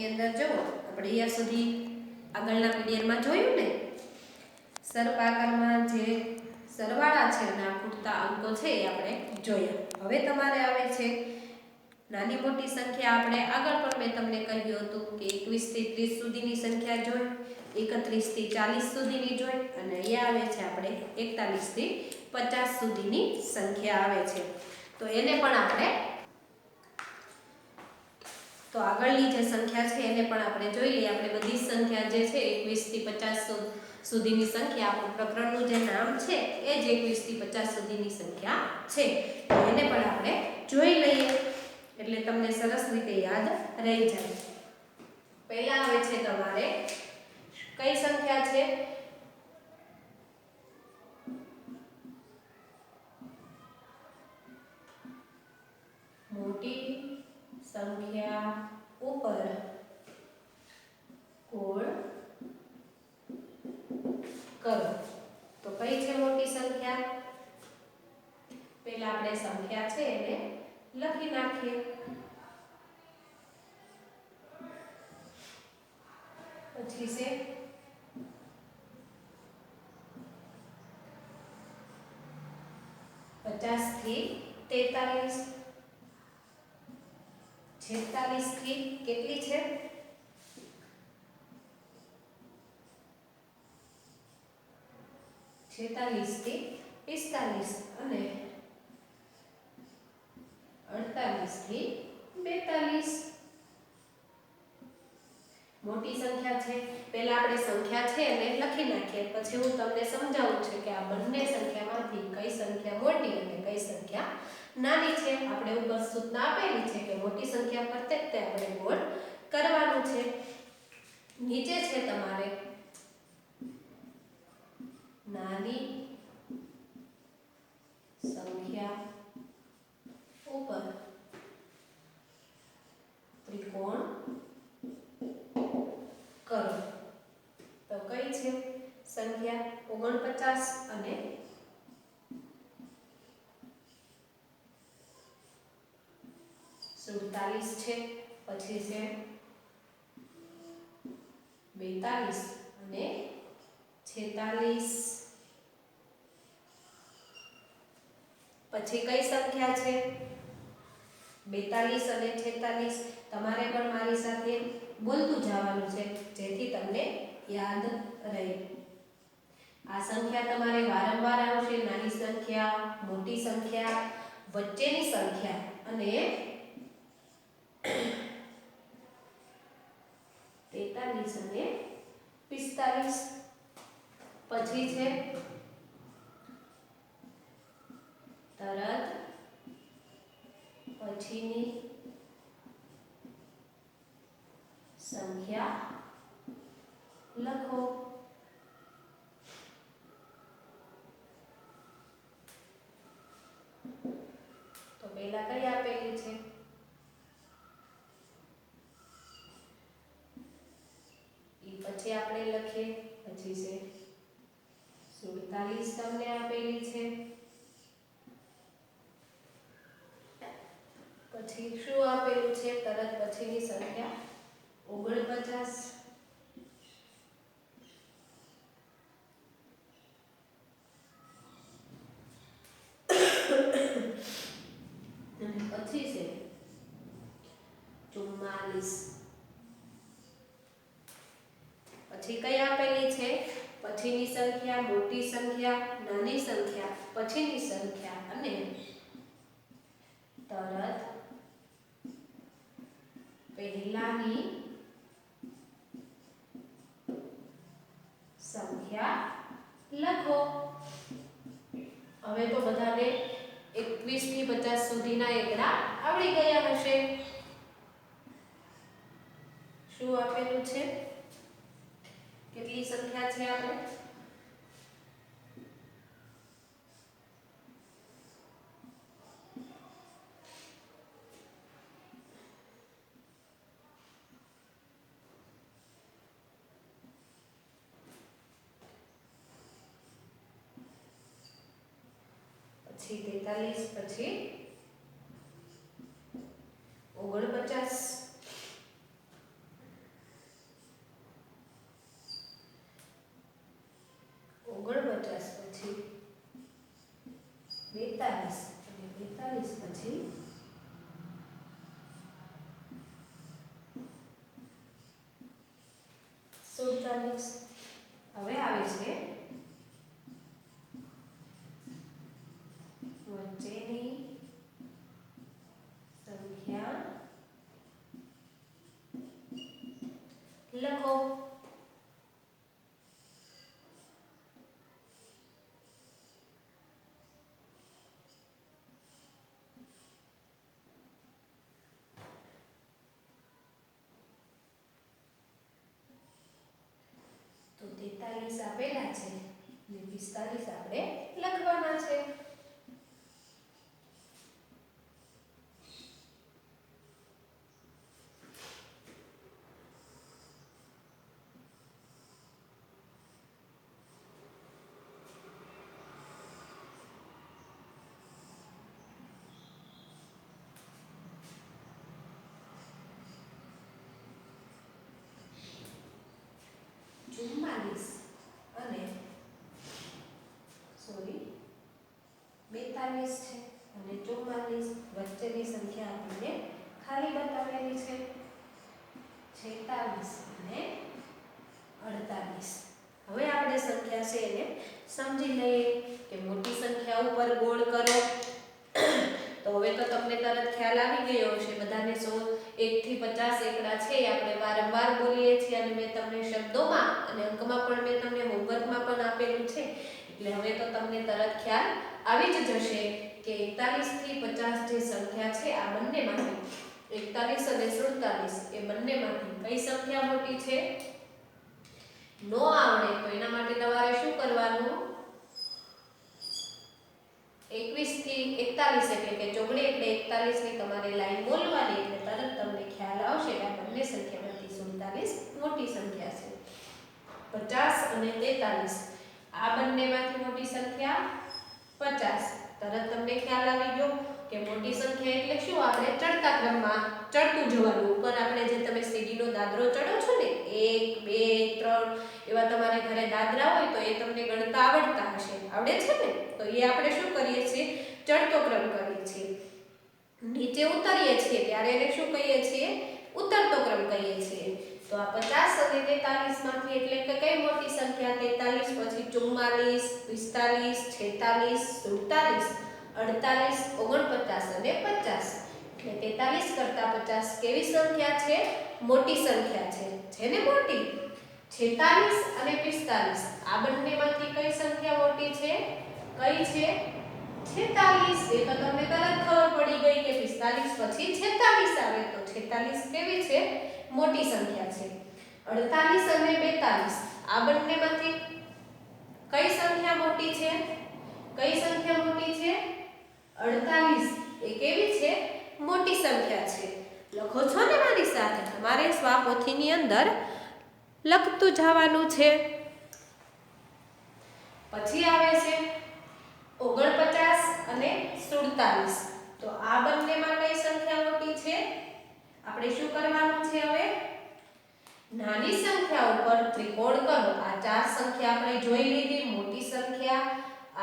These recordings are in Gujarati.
એની અંદર જો આપણે અહીંયા સુધી આગળના પીરિયડમાં જોયું ને, સર્પાકારમાં જે સરવાળા છે અને ખૂટતા અંકો છે એ આપણે જોયા. હવે તમારે આવે છે નાની મોટી સંખ્યા. આપણે આગળ પણ મેં તમને કહ્યું હતું કે 21 થી 30 સુધીની સંખ્યા જોઈ, 31 થી 40 સુધીની જોઈ, અને અહીંયા આવે છે આપણે 41 થી 50 સુધીની સંખ્યા આવે છે. તો એને પણ આપણે તો આગળની જે સંખ્યા છે એને પણ આપણે જોઈ લઈએ. આપણે બધી સંખ્યા જે છે 21 થી 50 સુધીની સંખ્યા, આપણું પ્રકરણનું જે નામ છે એ જ 21 થી 50 સુધીની સંખ્યા છે. તો એને પણ આપણે જોઈ લઈએ એટલે તમને સરસ રીતે યાદ રહી જાય. પહેલા આવે છે તમારે કઈ સંખ્યા છે? મોટી સંખ્યા ઉપર ગોળ કરો. તો કઈ છે મોટી સંખ્યા? પહેલા આપણે સંખ્યા છે એને લખી નાખીએ. પછી છે 50 થી 43, 46 થી કેટલી છે? 46 થી 45 અને 48 થી 42. મોટી સંખ્યા છે. પહેલા આપણે સંખ્યા છે એને લખી નાખીએ, પછી હું તમને સમજાવું છું કે આ બંને સંખ્યામાંથી કઈ સંખ્યા મોટી અને કઈ સંખ્યા નાની છે. આપણે ઉપર સૂચના આપેલી છે કે મોટી સંખ્યા પર તે આપણે ગોળ કરવાનું છે. નીચે છે તમારે નાની સંખ્યા ઉપર ત્રિકોણ કરો. તો કઈ છે સંખ્યા? 49 અને 47 છે. પછી છે 42 અને 46. પછી કઈ સંખ્યા છે? 42 અને 46. તમારે પણ મારી સાથે બોલતું જવાનું છે જેથી તમને યાદ રહે. આ સંખ્યા તમારે વારંવાર આવશે. નાની સંખ્યા, મોટી સંખ્યા, વચ્ચેની સંખ્યા અને 43 અને 45. પછી છે તરત પછીની સંખ્યા લખો. તો પહેલા કઈ આપેલી છે? પછી આપણે લખીએ. પછી છે 47 તમને આપેલી છે. પછી શું આપેલું છે? તરત પછીની સંખ્યા 49. અને પછી છે 44. પછી કઈ આપેલી છે? પછીની સંખ્યા, મોટી સંખ્યા, નાની સંખ્યા, પછીની સંખ્યા અને તરત પહેલાની સંખ્યા લખો. હવે તો બધાને 21 થી 50 સુધીના એકડા આવડી ગયા હશે. શું આપેલું છે? કેટલી સંખ્યા છે આપણે? પછી 43, પછી 49. 47. હવે આવે છે વચ્ચેની સંખ્યા લખો. તો 43 આપેલા છે અને 45 આપણે લખવાના છે. ચુમ્માલીસ અને 42 છે અને 44 વચ્ચેની સંખ્યા આપણને ખાલી બતાવેલી છે. 46 અને 48. હવે આપણે સંખ્યા છે એને સમજી લઈએ કે મોટી સંખ્યા ઉપર ગોળ કરો. તો હવે તો તમને તરત ખ્યાલ આવી ગયો હશે બધાને 100 1 થી 50 એકડા છે આપણે વારંવાર બોલીએ છીએ અને મેં તમને શબ્દોમાં અને અંકમાં પણ મેં તમને હોમવર્કમાં પણ આપેલું છે. એટલે હવે તો તમને તરત ખ્યાલ આવી જ જશે કે 41 થી 50 જે સંખ્યા છે આ બંનેમાંથી 41 અને 47 એ બંનેમાંથી કઈ સંખ્યા મોટી છે? નો આવડે તો એના માટે તમારે શું કરવાનું? 21 થી 41 એટલે કે ચોગડી એટલે 41 ની તમારે લાઈન બોલવાની એટલે તરત તમને ખ્યાલ આવશે કે આ બંને સંખ્યામાંથી 47 મોટી સંખ્યા છે. 50 અને 43 આ બંનેમાંથી મોટી સંખ્યા 50. તરત તમને ખ્યાલ આવી ગયો કે મોટી સંખ્યા એટલે શું? આપણે ચડતા ક્રમમાં ચડતું જવાનું. ઉપર આપણે જે તમે સીડીનો દાદરો ચડો છો ને 1 2 3 એવા તમારે ઘરે દાદરા હોય તો એ તમને ગણતા આવડતા હશે. આવડે છે ને? તો એ આપણે શું કરીએ છીએ? ચડતો ક્રમ કરીએ છીએ. નીચે ઉતરીએ છીએ ત્યારે એને શું કહીએ છીએ? ઉતરતો ક્રમ કહીએ છીએ. તો આ 50 અને 43 માંથી એટલે કે કઈ મોટી સંખ્યા? 43 પછી 44 45 46 47 48 49 અને 50. એટલે 43 કરતા 50 કેવી સંખ્યા છે? મોટી સંખ્યા છે. છે ને મોટી? 46 અને 45 આ બંનેમાંથી કઈ સંખ્યા મોટી છે? કઈ છે? 46. એ તો તમને તરત ખબર પડી ગઈ કે 45 પછી 46 આવે તો 46 કેવી છે? મોટી સંખ્યા છે. 48 અને 42 આ બંનેમાંથી કઈ સંખ્યા મોટી છે? કઈ સંખ્યા મોટી છે? 48 એ કેવી છે? મોટી સંખ્યા છે. લખો છો ને મારી સાથે? તમારે સ્વાપોથીની અંદર લખતું જવાનું છે. પછી આવે છે 49 અને 47. તો આ બંનેમાં કઈ સંખ્યા મોટી છે? આપણે શું કરવાનું છે હવે? નાની સંખ્યા ઉપર ત્રિકોણ કરો. આ ચાર સંખ્યા આપણે જોઈ લીધી. મોટી સંખ્યા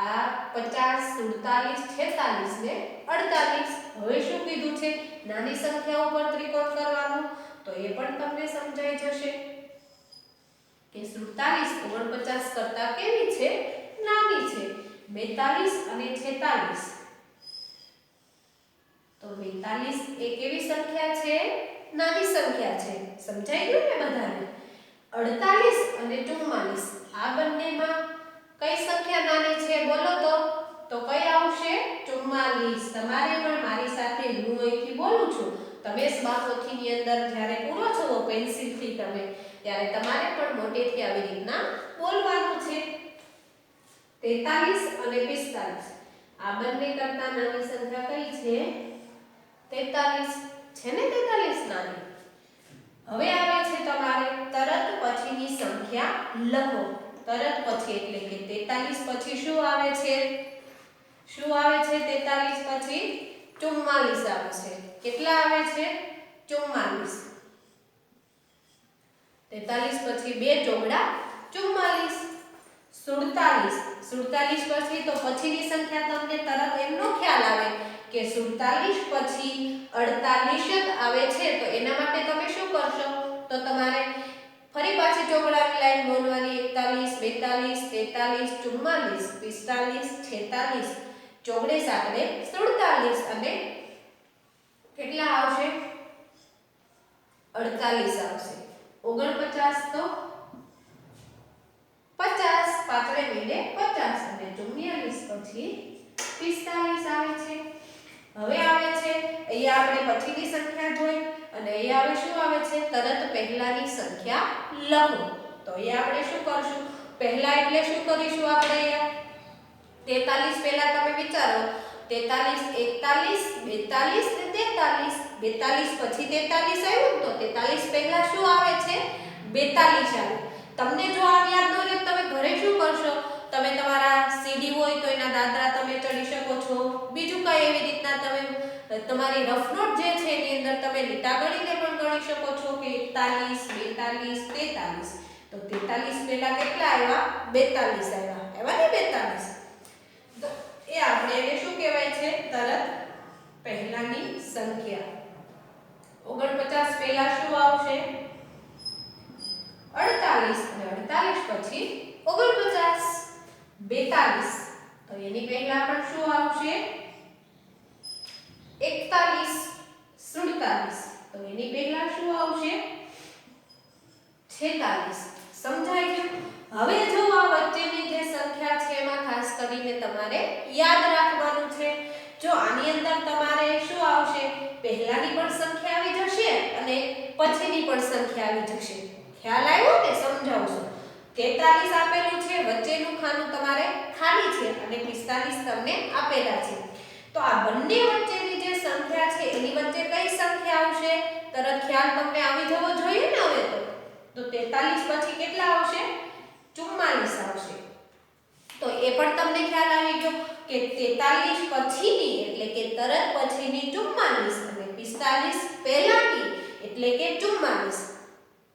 આ 50 47 46 ને 48. હવે શું કીધું છે? નાની સંખ્યા ઉપર ત્રિકોણ કરવાનું. તો એ પણ તમને સમજાઈ જશે કે 47 49 કરતા કેવી છે? નાની છે. 42 અને 46 તો 42 એ કેવી સંખ્યા છે? નાની સંખ્યા છે. સમજાઈ ગયું ને બધાને? 48 અને 44 આ બંનેમાં કઈ સંખ્યા નાની છે? બોલો તો કઈ આવશે? 44. તમારે પણ મારી સાથે હું અહીંથી બોલું છું. તમે સ્વાપોથીની અંદર જ્યારે પૂરો છો પેન્સિલથી તમે ત્યારે તમારે પણ મોટેથી આવી રીતના બોલવાનું છે. 43 અને 45 આ બંને કરતા નાની સંખ્યા કઈ છે? 43 છે ને? 43 નાની. હવે આવે છે તમારે તરત પછીની સંખ્યા લખો. તરત પછી એટલે કે 43 પછી શું આવે છે? શું આવે છે? 43 પછી 44 આવે છે. કેટલા આવે છે? 44. 43 પછી 2 ચોગડા 44. 47 પછી તો પછીની સંખ્યા તમને તરત એમનો ખ્યાલ આવે કે 47 પછી 48 જ આવે છે. તો એના માટે તમે શું કરશો? તો તમારે ફરી પાછી ચોગડાની લાઈન 43, 44, 44, 45, 46, 44 આપણે 47 અને કેટલા આવશે 48 આવશે 49 તો 50 પાછળ મીંડે 50 અને 44 પછી 45 આવે છે. હવે આવે છે અહીંયા આપણે પછીની સંખ્યા જોઈ અને અહીંયા હવે શું આવે છે તરત પહેલાની સંખ્યા લખો. તો અહીંયા આપણે શું કરશું પહેલા એટલે શું કરીશું આપણે અહીંયા 43 પહેલા તમે વિચારો 43 41 42 ને 43 42 પછી 43 આવ્યું તો 43 પહેલા શું આવે છે 42 આવે. તમને જો આ યાદ ન રહે તમે ઘરે શું કરશો તમે તમારા સીડી હોય તો એના દાદરા તમે ચડી શકો છો. બીજું કઈ એવી રીતના તમે તમારી રફ નોટ જે છે એની અંદર તમે લીટા ગણીને પણ ગણી શકો છો કે 41 42 43. તો 43 પહેલા કેટલા આવ્યા 42 આવ્યા ને 42. તો એ આપણે એને શું કહેવાય છે તરત પહેલાની સંખ્યા. 49 પહેલા શું આવશે 48 અને 48 પછી 49. 42 તો એની પહેલા પણ શું આવશે 41 47 તો એની પહેલા શું આવશે 46. સમજાય ગયું. હવે જો આ વચ્ચેની જે સંખ્યા છે એમાં ખાસ કરીને તમારે યાદ રાખવાનું છે. જો આની અંદર તમારે શું આવશે પહેલાની પણ સંખ્યા આવી જશે અને પછીની પણ સંખ્યા આવી જશે. ખ્યાલ આવ્યો ને સમજાવું છું. 43 આપેલું છે વચ્ચેનું ખાનું તમારે ખાલી છે અને 45 તમને આપેલા છે. તો આ બંને વચ્ચેની જે સંખ્યા છે એની વચ્ચે કઈ સંખ્યા આવશે તરત ખ્યાલ તમને આવી જવો જોઈએ ને. હવે તો 43 પછી કેટલા આવશે 44 આવશે. તો એ પણ તમને ખ્યાલ આવી ગયો કે 43 પછીની એટલે કે તરત પછીની 44 અને 45 પહેલાની એટલે કે 44.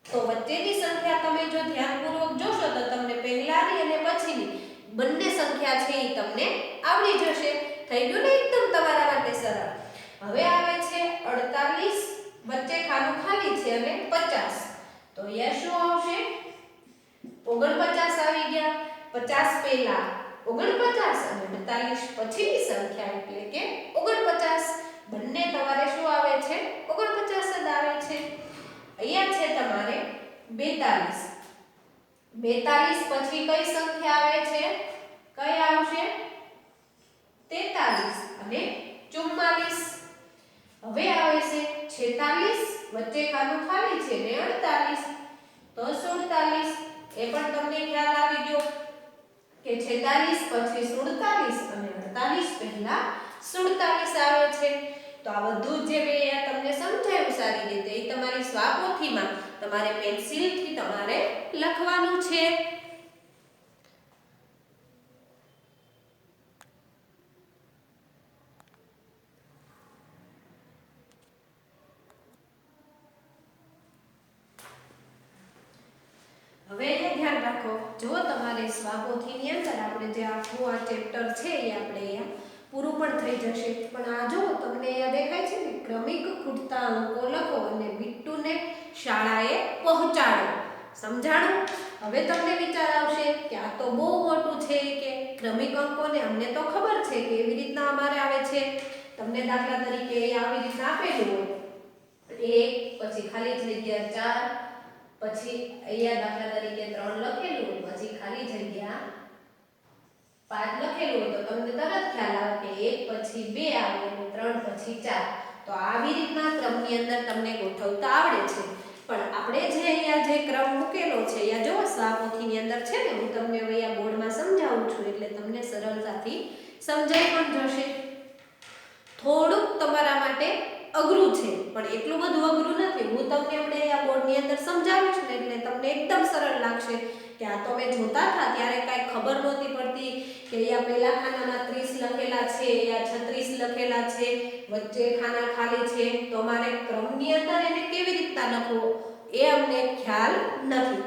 તો વચ્ચેની સંખ્યા તમે જો ધ્યાનપૂર્વક જોશો તો તમને પહેલાની અને પછીની બંને સંખ્યા છે એ તમને આવડી જશે. થઈ ગયું ને એકદમ તમારા માટે સરળ. હવે આવે છે 48 વચ્ચે ખાનું ખાલી છે અને 50. તો અહીંયા શું આવશે 49 આવી ગયા. 50 પહેલા 49 અને 48 પછીની સંખ્યા એટલે કે 49. બંને તમારે શું આવે છે 49 જ આવે છે. અહીંયા છે તમારે 42. 42 પછી કઈ સંખ્યા આવે છે કઈ આવશે 43 અને 44. હવે આવે છે 46 વચ્ચે ખાનું ખાલી છે ને 48 તો 47. એ પણ તમને ખ્યાલ આવી ગયો કે 46 પછી 47 અને 48 પહેલા 47 આવે છે. તો આ બધું જે મેં તમને સમજાવ્યું સારી રીતે એ તમારી સ્વાપોથીમાં તમારે પેન્સિલથી તમારે લખવાનું છે. હવે એ ધ્યાન રાખો જો તમારે સ્વાપોથીની અંદર આપણે જે આખું આ ચેપ્ટર છે એ આપણે અહીંયા પૂરું પણ થઈ જશે. પણ આ જો તમને અહીંયા દેખાય છે ને ક્રમિક ખૂટતા અંકો લખો અને બિટ્ટુને શાળાએ પહોંચાડો. સમજાણું. હવે તમને વિચાર આવશે કે આ તો બહુ મોટું છે કે ક્રમિક અંકોને અમને તો ખબર છે કે એવી રીતના અમારે આવે છે. તમને દાખલા તરીકે આવી રીતના આપેલું હોય 1 પછી ખાલી જગ્યા 4 પછી અહીંયા દાખલા તરીકે 3 લખેલું હોય પછી ખાલી જગ્યા 5 લખેલું હોય તો તમને તરત ખ્યાલ આવે કે 1 પછી 2 આવે અને 3 પછી 4. તો આવી રીતના ક્રમની અંદર તમને ગોઠવતા આવડે છે. પણ આપણે જે અહીંયા જે ક્રમ મૂકેલો છે અહીંયા જો સ્વાપોથીની અંદર છે ને હું તમને અહીંયા બોર્ડમાં સમજાવું છું એટલે તમને સરળતાથી સમજાઈ પણ જશે. થોડુંક તમારા માટે અઘરું છે પણ એટલું બધું અઘરું નથી. હું તમને આપણે અહીંયા બોર્ડની અંદર સમજાવીશ ને એટલે તમને એકદમ સરળ લાગશે કે આ તો મેં જોતા હતા ત્યારે કાંઈ ખબર નહોતી પડતી કે અહીંયા પહેલા ખાનામાં 30 લખેલા છે અહીંયા 36 લખેલા છે વચ્ચે ખાના ખાલી છે તો અમારે ક્રમની અંદર એને કેવી રીતના લખવો એ અમને ખ્યાલ નથી.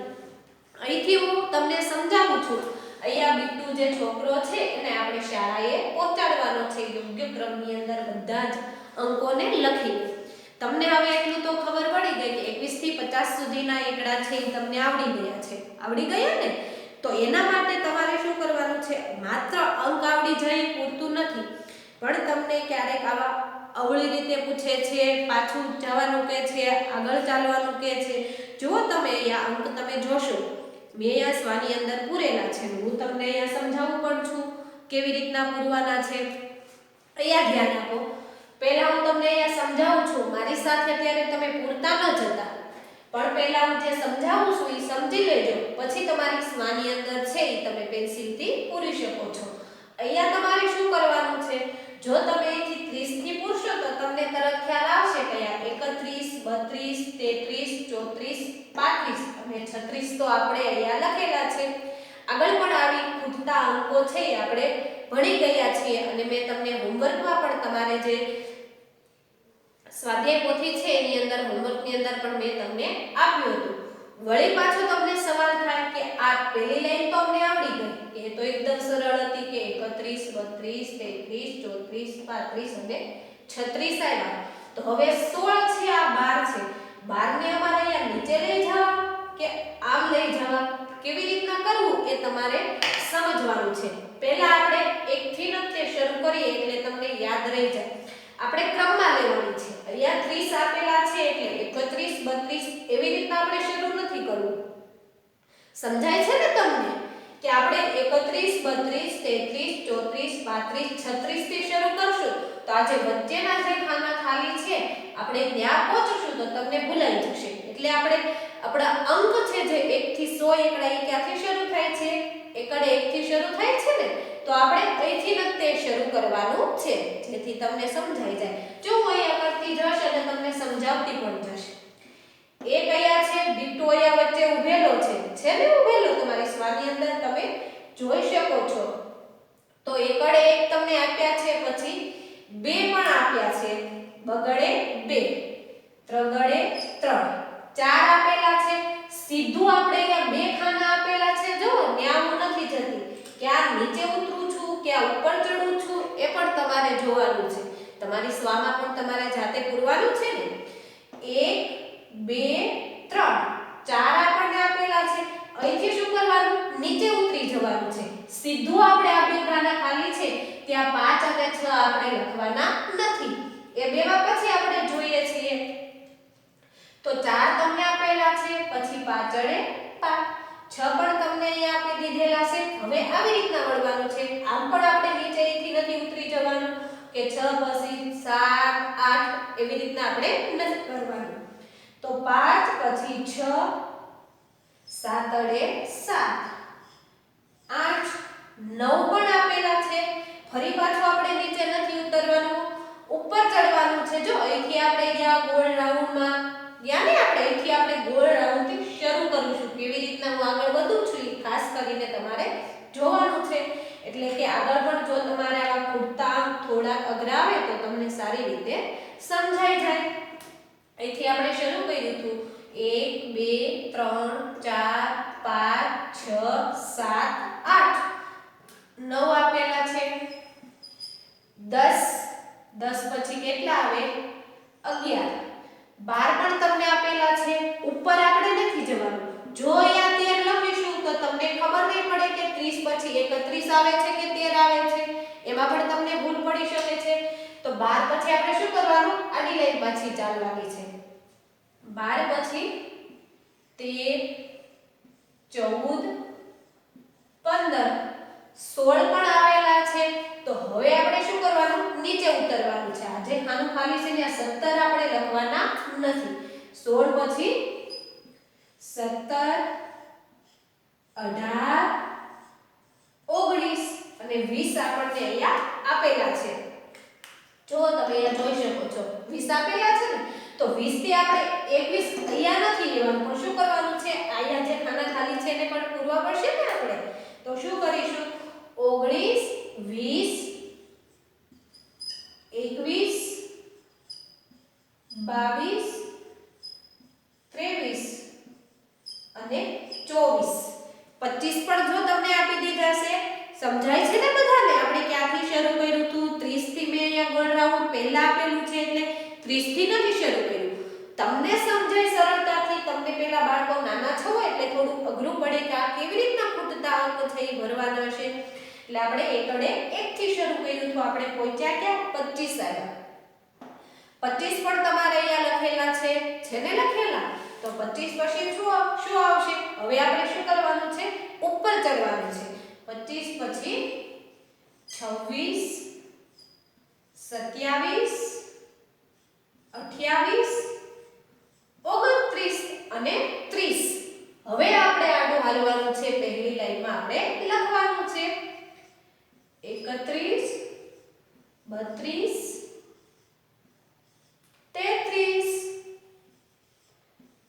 અહીંથી હું તમને સમજાવું છું. અહીંયા બિટ્ટુ જે છોકરો છે એને આપણે શાળાએ પહોંચાડવાનો છે યોગ્ય ક્રમની અંદર બધા જ અંકોને લખી. તમને હવે એટલું તો ખબર પડી ગઈ કે 21 થી 50 સુધીના એકડા છે એ તમને આવડી ગયા છે. આવડી ગયા ને. તો એના માટે તમારે શું કરવાનું છે, માત્ર અંક આવડી જાય પૂરતું નથી, પણ તમને ક્યારેક આવા અવળી રીતે પૂછે છે, પાછું જવાનું કહે છે, આગળ ચાલવાનું કહે છે. જો તમે અહીંયા અંક તમે જોશો, મેં અહીંયા સ્વાની અંદર પૂરેલા છે, હું તમને અહીંયા સમજાવું પણ છું કેવી રીતના પૂરવાના છે. અહીંયા ધ્યાન આપો, પહેલા હું તમને અહીંયા સમજાવું છું, મારી સાથે અત્યારે તમે પૂરતા ન જતા, પણ પહેલા હું જે સમજાવું છું એ સમજી લેજો, પછી તમારી સ્વાની અંદર છે એ તમે પેન્સિલથી પૂરી શકો છો. અહીંયા તમારે શું કરવાનું છે, જો તમે અહીંથી 30 થી પૂરશો તો તમને તરત ખ્યાલ આવશે કે આ 31 32 33 34 35 અને 36 તો આપણે અહીંયા લખેલા છે. આગળ પણ આવી ખૂટતા અંકો છે આપણે ભણી ગયા છીએ અને મેં તમને હોમવર્કમાં પણ તમારે જે સ્વાધ્યાય પોથી છે એની અંદર હોમવર્કની અંદર પણ મેં તમને આપ્યું હતું. વળી પાછો તમને સવાલ થાય કે આ પહેલી લાઈન તો અમને આવડી ગઈ, એ તો એકદમ સરળ હતી કે 31 32 33 34 35 અને 36 આવ્યા, તો હવે 16 છે, આ 12 છે, 12 ને અમારે અહીંયા નીચે લઈ જવા કે આમ લઈ જવા, કેવી રીતના કરવું એ તમારે સમજવાનું છે. પહેલા આપણે 1 થી જ શરૂ કરીએ એટલે તમને યાદ રહી જાય. આપણે ક્રમમાં લેવાની છે. અહીંયા 30 આપેલા છે એટલે 31 32 એવી રીતના આપણે શરૂ નથી કરવું. સમજાય છે ને તમને કે આપણે 31 32 33 34 35 36 થી શરૂ કરશું તો આ જે વચ્ચેના જે ખાના ખાલી છે આપણે ત્યાં પહોંચશું તો તમને ભૂલાઈ જશે. એટલે આપણે આપણા અંક છે જે 1 થી 100 એકડા એ ક્યાંથી શરૂ થાય છે, એકડે 1 થી શરૂ થાય છે ને, તો આપણે અહીંથી જ તે શરૂ કરવાનું છે જેથી તમને સમજાઈ જાય. જો હું અહીંયા કરતી જશ અને તમને સમજાવતી પણ જશે. એ કયા છે, બીટો અહીંયા વચ્ચે ઉભેલો છે ને ઉભેલો તમારી સ્વાની અંદર તમે જોઈ શકો છો. તો એકડે 1 તમને આપ્યા છે, પછી 2 પણ આપ્યા છે, બગડે 2, ત્રગડે 3, 4 આપેલા છે. સીધું આપણે અહીંયા 2 ખાના આપેલા છે, જો ન્યા હું નથી જતી, ક્યાં નીચે ઉતરું છું ક્યાં ઉપર ચડું છું એ પણ તમારે જોવાનું છે. તમારી સ્વામાં પણ તમારે જાતે પૂરવાનું છે ને. 1 2 3 4 આપણને આપેલા છે, અહીંથી શું કરવાનું, નીચે ઉતરી જવાનું છે. સીધું આપણે આ 2 ખાના ખાલી છે ત્યાં 5 અને 6 આપણે લખવાના નથી, એ બેમાં પછી આપણે જોઈએ છીએ. તો 4 તમને આપેલા છે, પછી પાછળે 5, 6 પણ તમને અહીંયા આપી દીધેલા છે. હવે આવી રીતના વળવાનું છે, આમ પણ આપણે નીચેથી નથી ઉતરી જવાનું કે 6 પછી 7 8 એવી રીતના આપણે નથી કરવાનું. તો 5 પછી 6 7 અડે 7 8 9 પણ આપેલા છે. ફરી પાછું આપણે નીચે નથી ઉતરવાનું, ઉપર ચડવાનું છે. જો અહીંથી આપણે ગયા ગોળ રાઉન્ડમાં ગયા ને, આપણે અહીંથી આપણે ગોળ રાઉન્ડથી શરૂ કરીશું. કેવી રીતના હું આગળ વધું છું એ ખાસ કરીને તમારે જોવાનું છે. એટલે કે આગળ પણ જો તમારે આવા ખૂટતા થોડા અઘરા આવે તો તમને સારી રીતે સમજાઈ જાય. અહીંથી આપણે શરૂ કર્યું હતું 1 2 3 4 5 6 7 8 9 આપેલા છે. 10 પછી કેટલા આવે, 11. 12 પણ તમને આપેલા છે, ઉપર આપણે નથી જવાનું. જો અહીંયા 13 લખીશું તો તમને ખબર નહીં પડે કે 30 પછી 31 આવે છે કે 13 આવે છે, એમાં પણ તમને ભૂલ પડી શકે છે. તો 12 પછી આપણે શું કરવાનું, આડી લાઈન પાછી ચાલવાની છે. 12 પછી 13 14 15 16 પણ આવેલા છે. તો હવે આપણે શું કરવાનું, નીચે ઉતરવાનું છે. આ જે ખાનું ખાલી છે ત્યાં 17 આપણે લખવાના નથી. 16 પછી 17 18 19 અને 20 આપણને અહીંયા આપેલા છે. જો તમે અહીંયા જોઈ શકો છો 20 આપેલા છે ને, તો 20 થી આપણે 21 અહીંયા નથી લેવાનું, પણ શું કરવાનું છે, અહીંયા જે ખાના ખાલી છે એને પણ પૂરવા પડશે ને આપણે. તો શું કરીશું, 19 20 21 22 23 અને 24 25 પણ જો તમને આપી દીધા છે. સમજાય છે ને બધાને? આપણે ક્યાંથી શરૂ કર્યું હતું, 30 થી મેં અહીંયા ગોળ રાઉન્ડ પહેલા આપેલું છે એટલે 30 થી નથી શરૂ કર્યું. તમને સમજાય સરળતાથી, તમને પેલા બાળકો નાના છો એટલે થોડું અઘરું પડે કે આ કેવી રીતના ખૂટતા અંક છે એ ભરવાના છે, એટલે આપણે એકડે 1 થી શરૂ કર્યું તો આપણે પહોંચ્યા ક્યાં 25 આવ્યા। 25 પણ તમારે અહીંયા લખેલા છે ને લખેલા, તો 25 પછી શું આવશે? હવે આપણે શું કરવાનું છે? ઉપર ચડવાનું છે। 25 પછી 26 27 28 29 અને 30। હવે આપણે આડું હાલવાનું છે, પહેલી લાઈનમાં આપણે લખવાનું છે 31 32 33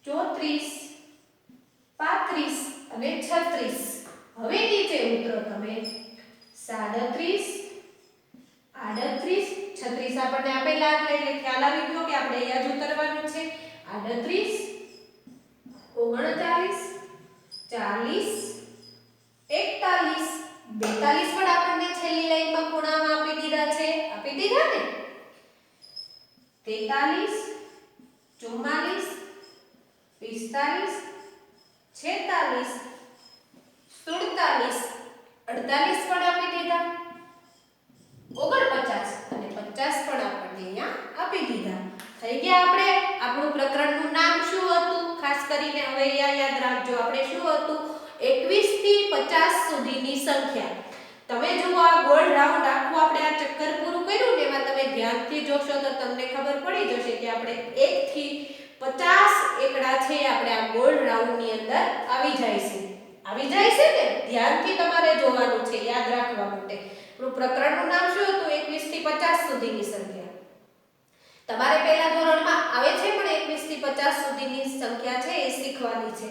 34 35 અને 36। હવે નીચે ઉતરો તમે 37 38 36 આપણને આપેલા એટલે ખ્યાલ આવી ગયો કે આપણે અહીંયા જ ઉતરવાનું છે। 38 39 40 41 42 પણ આપણને છેલ્લી લાઈનમાં ખૂણામાં આપી દીધા છે, આપી દીધા ને। 43 44 45 46 47 48 પણ આપી દીધા, 49 અને 50 પણ આપણને અહીંયા આપી દીધા। થઈ ગયા આપણે। આપણું પ્રકરણનું નામ શું હતું? ખાસ કરીને હવે અહીંયા યાદ રાખજો, આપણે શું હતું? 21 થી 50 સુધીની સંખ્યા। તમે જો આ ગોળ રાઉન્ડ આખું આપણે આ ચક્કર પૂરું કર્યું ને એમાં તમે ધ્યાનથી જોશો તો તમને ખબર પડી જશે કે આપણે 1 થી 50 એકડા છે આપણે આ ગોળ રાઉન્ડની અંદર આવી જાય છે, આવી જાય છે ને? ધ્યાનથી તમારે જોવાનું છે, યાદ રાખવા માટે। આપણું પ્રકરણનું નામ શું હતું? 21 થી 50 સુધીની સંખ્યા। તમારે પહેલા ધોરણમાં આવે છે પણ 21 થી 50 સુધીની સંખ્યા છે એ શીખવાની છે।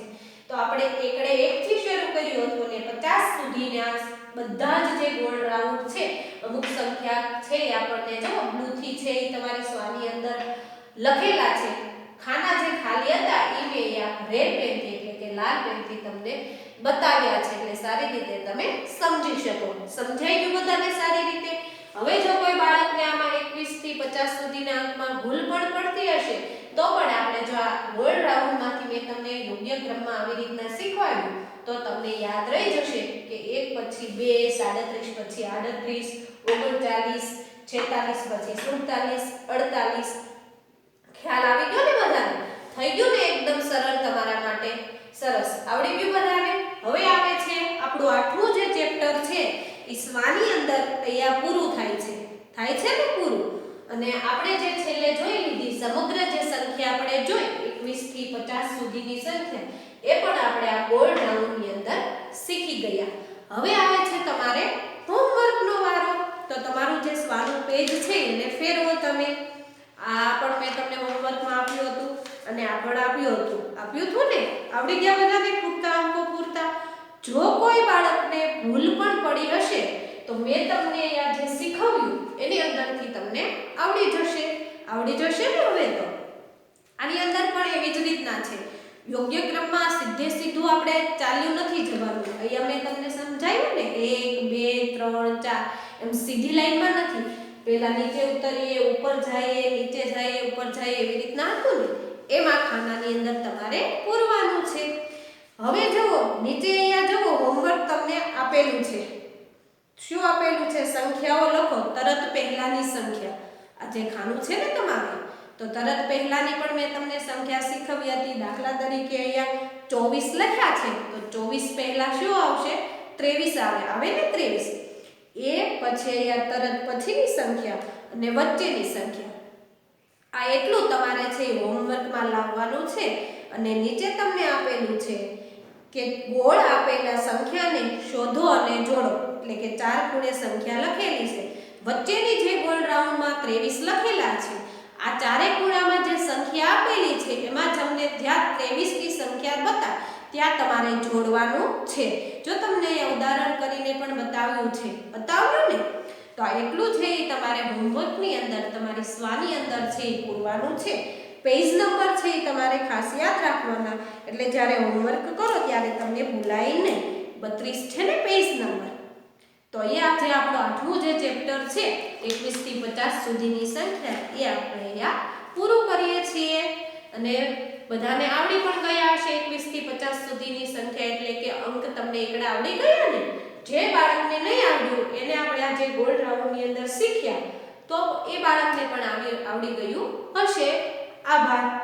તો આપણે એકડે 1 થી શરૂ કર્યું હતું અને 50 સુધીના બધા જ જે ગોળ રાઉન્ડ છે, અમુક સંખ્યા છે એ આપણને જો બ્લુ થી છે એ તમારી સ્વાની અંદર લખેલા છે। ખાના જે ખાલી હતા એ મેં અહીંયા રેડ પેનથી એટલે કે લાલ પેનથી તમને બતાવ્યા છે, એટલે સારી રીતે તમે સમજી શકો। સમજાઈ ગયું બધાને સારી રીતે? હવે જો કોઈ બાળકને આમાં 21 થી 50 સુધીના અંકમાં ભૂલ પણ પડતી હશે તો પણ આપણે જો આ ગોળ રાઉન્ડમાંથી મેં તમને યોગ્ય ક્રમમાં આવી રીતના શીખવાડ્યું તો તમને યાદ રહી જશે કે 1 પછી 2 37 પછી 38 39 46 પછી 47 48। ખ્યાલ આવી ગયો ને બધાને? થઈ ગયું ને એકદમ સરળ તમારા માટે? સરસ, આવડી ગયું બધાને? હવે આવે છે આપણું 8મું જે ચેપ્ટર છે એ સ્વાની અંદર અહીંયા પૂરું થાય છે ને પૂરું। અને આપણે જે છેલ્લે જોઈ લીધી સમગ્ર જે સંખ્યા આપણે જોઈ 21 થી 50 સુધીની સંખ્યા એ પણ આપણે આ ગોળ રાઉન્ડની અંદર શીખી ગયા। હવે આવે છે તમારે હોમવર્કનો વારો। તો તમારું જે સ્વાનું પેજ છે એને ફેરવો તમે। આ પણ મેં તમને હોમવર્કમાં આપ્યું હતું અને આ પણ આપ્યું હતું ને? આવડી ગયા બધાને ખૂટતા અંકો પૂરતા? જો કોઈ બાળકને ભૂલ પણ પડી હશે તો મેં તમને અહીંયા જે શીખવ્યું એની અંદરથી તમને આવડી જશે ને? હવે તો આની અંદર પણ એવી જ રીતના છે, યોગ્ય ક્રમમાં સીધું આપણે ચાલ્યું નથી જવાનું। અહીંયા મેં તમને સમજાવ્યું ને 1 2 3 4 એમ સીધી લાઈનમાં નથી, પહેલા નીચે ઉતરીએ, ઉપર જઈએ, નીચે જઈએ, ઉપર જઈએ, એવી રીતના હતું ને? એમાં ખાનાની અંદર તમારે પૂરવાનું છે। હવે જુઓ નીચે અહીંયા જુઓ હોમવર્ક તમને આપેલું છે। શું આપેલું છે? સંખ્યાઓ લખો, તરત પહેલાની સંખ્યા। આ જે ખાનું છે ને તમારે, તો તરત પહેલાની પણ મેં તમને સંખ્યા શીખવી હતી। દાખલા તરીકે અહીંયા 24 લખ્યા છે તો 24 પહેલા શું આવશે? 23 આવે ને? 23 એ પછી અહીંયા તરત પછીની સંખ્યા અને વચ્ચેની સંખ્યા। આ એટલું તમારે છે હોમવર્કમાં લાવવાનું છે। અને નીચે તમને આપેલું છે કે ગોળ આપેલા સંખ્યાને શોધો અને જોડો, એટલે કે 4 ખૂણે સંખ્યા લખેલી છે, વચ્ચેની જે ગોળ રાઉન્ડમાં 23 લખેલા છે, આ ચારે ખૂણામાં જે સંખ્યા આપેલી છે એમાં તમને જ્યાં 23 ની સંખ્યા બતાવે ત્યાં તમારે જોડવાનું છે। જો તમને ઉદાહરણ કરીને પણ બતાવ્યું ને? તો આ એટલું છે એ તમારે હોમવર્કની અંદર તમારી સ્વાની અંદર છે એ પૂરવાનું છે। પેજ નંબર છે એ તમારે ખાસ યાદ રાખવાના, એટલે જ્યારે હોમવર્ક કરો ત્યારે તમને ભૂલાય નહીં। 32 છે ને પેજ નંબર? તો અહીંયા જે આપણો 8મું જે ચેપ્ટર છે 21 થી 50 સુધીની સંખ્યા એ આપણે અહીંયા પૂરું કરીએ છીએ। અને બધાને આવડી પણ ગયા હશે 21 થી 50 સુધીની સંખ્યા। તમને એકડા આવડી ગયા ને? જે બાળકને નહીં આવડ્યું એને આપણે આ જે ગોળ રાઉન્ડની અંદર શીખ્યા તો એ બાળકને પણ આવડી ગયું હશે. આભાર.